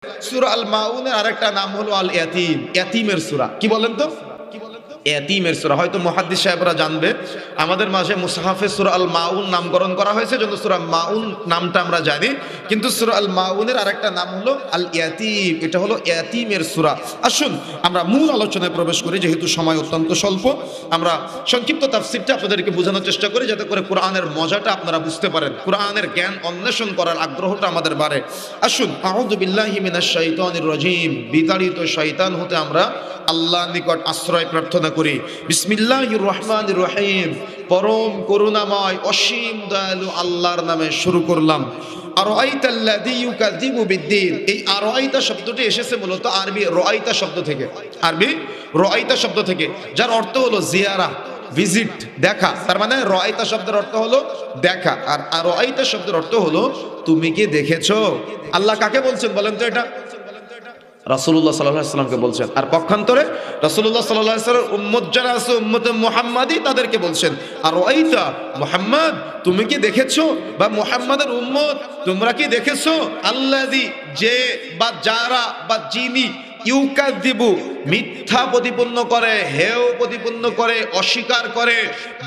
সূরা আল মাউনের আরেকটা নাম হলো আল ইয়াতিম, ইয়াতিমের সূরা। কি বলেন তো? ইয়াতিমের সূরা। হয়তো মুহাদ্দিস সাহেবরা জানবে, আমাদের মাঝে মুসহাফে সূরা আল মাউন নামকরণ করা হয়েছে, জন্য সূরা মাউন নামটা আমরা জানি, কিন্তু সূরা আল মাউনের আরেকটা নাম হলো আল ইয়াতিম। এটা হলো ইয়াতিমের সূরা। আসুন আমরা মূল আলোচনায় প্রবেশ করি, যেহেতু সময় অত্যন্ত স্বল্প। আমরা সংক্ষিপ্ত তাফসীরটা আপনাদেরকে বোঝানোর চেষ্টা করি, যাতে করে কোরআনের মজাটা আপনারা বুঝতে পারেন, কোরআনের জ্ঞান অন্বেষণ করার আগ্রহটা আমাদের বাড়ে। আসুন, আউযু বিল্লাহি মিনাশ শাইতানির রাজীম, বিতাড়িত শয়তান হতে আমরা আল্লাহর নিকট আশ্রয় প্রার্থনা করি। বিসমিল্লাহির রহমানির রহিম, পরম করুণাময় অসীম দয়ালু আল্লাহর নামে শুরু করলাম। আরাইতাল্লাযী ইউকাযযিবু বিদ্দীন, এই আরাইতা শব্দটি এসেছে মূলত আরবি রাইতা শব্দ থেকে, আরবি রাইতা শব্দ থেকে, যার অর্থ হলো জিয়ারা, ভিজিট, দেখা। তার মানে রাইতা শব্দের অর্থ হলো দেখা, আর রাইতা শব্দের অর্থ হলো তুমি কি দেখেছো। আল্লাহ কাকে বলছেন বলেন তো? এটা রাসূলুল্লাহ সাল্লাল্লাহু আলাইহি ওয়াসাল্লামকে বলছেন। আর পক্ষান্তরে রাসূলুল্লাহ সাল্লাল্লাহু আলাইহি ওয়াসাল্লামের উম্মত যারা আছে, উম্মতে মুহাম্মাদি, তাদেরকে বলছেন আর রাইতা মুহাম্মদ, তুমি কি দেখেছো, বা মুহাম্মাদের উম্মত তোমরা কি দেখেছো, আল্লাযী, যে বা যারা বা যিনি, ইউকাযযিবু, মিথ্যা প্রতিপন্ন করে, হেয় প্রতিপন্ন করে, অস্বীকার করে,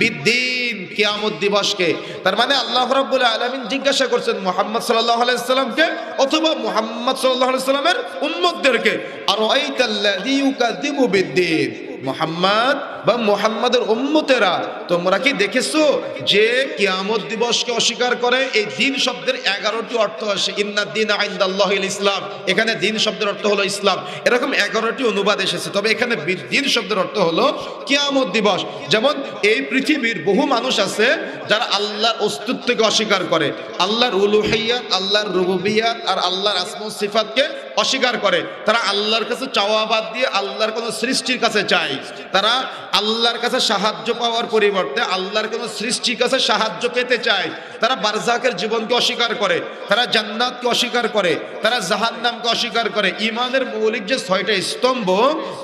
বিদ্দিন, কিয়ামত দিবসকে। তার মানে আল্লাহ রাব্বুল আলামিন জিজ্ঞাসা করছেন মুহাম্মদ সাল্লাল্লাহু আলাইহি সাল্লামকে অথবা মুহাম্মদ সাল্লাল্লাহু আলাইহি সাল্লামের উম্মতদেরকে, আরাইতাল্লাযী ইউকাযযিবু বিদ্দিন, মুহাম্মদ বা মুহাম্মাদের উম্মতেরা, তোমরা কি দেখেছো যে কিয়ামত দিবসকে অস্বীকার করে। এই দিন শব্দের 11টি অর্থ আসে। ইন্নাদ দীনা ইনদাল্লাহিল ইসলাম, এখানে দিন শব্দের অর্থ হলো ইসলাম। এরকম 11টি অনুবাদ এসেছে, তবে এখানে দিন শব্দের অর্থ হলো কিয়ামত দিবস। যেমন এই পৃথিবীর বহু মানুষ আছে যারা আল্লাহর অস্তিত্বকে অস্বীকার করে, আল্লাহর উলুহিয়াত, আল্লাহর রুবুবিয়াত আর আল্লাহর আসমা ও সিফাতকে অস্বীকার করে। তারা আল্লাহর কাছে চাওয়া বাদ দিয়ে আল্লাহর কোনো সৃষ্টির কাছে চায়। তারা আল্লাহর কাছে সাহায্য পাওয়ার পরিবর্তে আল্লাহর কোনো সৃষ্টির কাছে সাহায্য পেতে চায়। তারা বারজাকের জীবনকে অস্বীকার করে, তারা জান্নাতকে অস্বীকার করে, তারা জাহান্নামকে অস্বীকার করে। ঈমানের মৌলিক যে 6টা স্তম্ভ,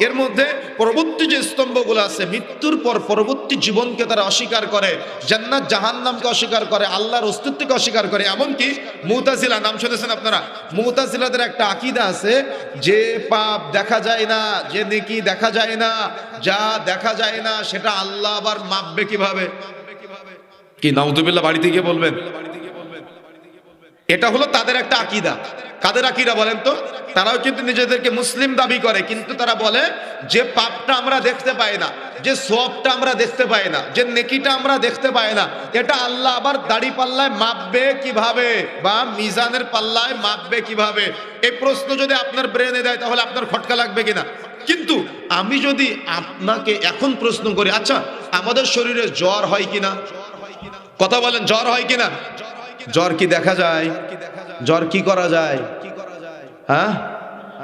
এর মধ্যে পরবর্তী যে স্তম্ভগুলো আছে, মৃত্যুর পর পরবর্তী জীবনকে তারা অস্বীকার করে, জান্নাত জাহান্নামকে অস্বীকার করে, আল্লাহর অস্তিত্বকে অস্বীকার করে। এমনকি মুতাজিলা, নাম শুনেছেন আপনারা? মুতাজিলাদের একটা আকীদা আছে যে পাপ দেখা যায় না, যে নেকি দেখা যায় না, যা দেখা যায় না সেটা আল্লাহ আবার মাপবে কিভাবে? কি নাউযুবিল্লাহ, বাড়িতে গিয়ে বলবেন। এটা হলো তাদের একটা আকীদা। কাদের আকীদা বলেন তো? তারাও কিন্তু নিজেদেরকে মুসলিম দাবি করে, কিন্তু তারা বলে যে পাপটা আমরা দেখতে পাই না, যে সওয়াবটা আমরা দেখতে পাই না, যে নেকিটা আমরা দেখতে পাই না, এটা আল্লাহ আবার দাড়ি পাল্লায় মাপবে কিভাবে, বা মিজানের পাল্লায় মাপবে কিভাবে? এই প্রশ্ন যদি আপনার ব্রেনে দেয় তাহলে আপনার খটকা লাগবে কিনা? কিন্তু আমি যদি আপনাকে এখন প্রশ্ন করি, আচ্ছা আমাদের শরীরে জ্বর হয় কিনা? কথা বলেন, জ্বর হয় কিনা? জ্বর কি দেখা যায়? জ্বর কি করা যায়? হ্যাঁ,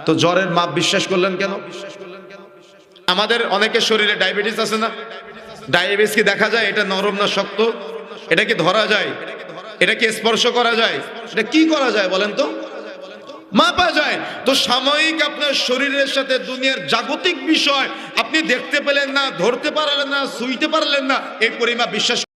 তো জ্বরের মাপ বিশ্বাস করলেন কেন? আমাদের অনেকের শরীরে ডায়াবেটিস আছে না? ডায়াবেটিস কি দেখা যায়? এটা নরম না শক্ত? এটা কি ধরা যায়? এটা কি স্পর্শ করা যায়? এটা কি করা যায় বলেন তো? মাপা যায়। তো সাময়িক আপনার শরীরের সাথে দুনিয়ার জাগতিক বিষয় আপনি দেখতে পেলেন না, ধরতে পারলেন না, ছুঁইতে পারলেন না, এই পরিমাপ বিশ্বাস